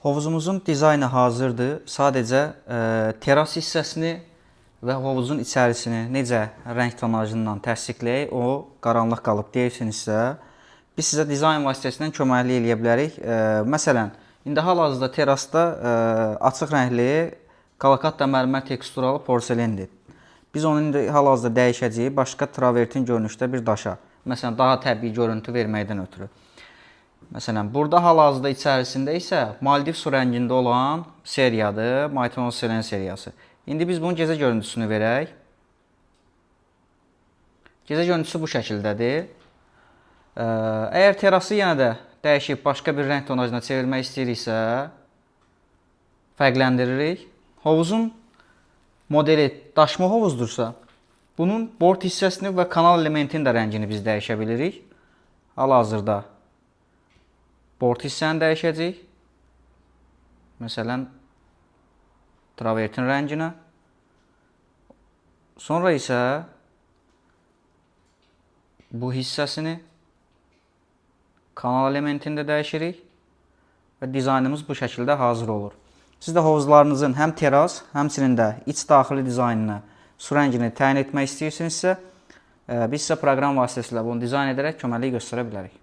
Hovuzumuzun dizaynı hazırdır. Sadəcə teras hissəsini və hovuzun içərisini necə rəng tonajından təsdiqləyək, o qaranlıq qalıb deyirsinizsə, biz sizə dizayn vasitəsindən köməklik eləyə bilərik. Məsələn, indi hal-hazırda terasda açıq rəngli kalakatda mərmər teksturalı porselendir. Biz onu indi hal-hazırda dəyişəcəyik başqa travertin görünüşdə bir daşa. Məsələn, daha təbii görüntü verməkdən ötürü. Məsələn, burada hal-hazırda içərisində isə Maldiv su rəngində olan seriyadır, Maytanoz Selen seriyası. İndi biz bunun gecə görüntüsünü verək. Gecə görüntüsü bu şəkildədir. Əgər terası yenə də dəyişib başqa bir rəng tonajına çevirmək istəyiriksə, fərqləndiririk. Hovuzun modeli daşma hovuzdursa, bunun bord hissəsini və kanal elementinin də rəngini biz dəyişə bilirik. Hal-hazırda bord hissəni dəyişəcəyik. Məsələn, travertin rənginə. Sonra isə bu hissəsini kanal elementini də dəyişirik və dizaynımız bu şəkildə hazır olur. Siz də hovuzlarınızın həm teras, həmçinin də iç daxili dizaynını, su rəngini təyin etmək istəyirsinizsə, biz sizə proqram vasitəsilə bunu dizayn edərək köməklik göstərə bilərik.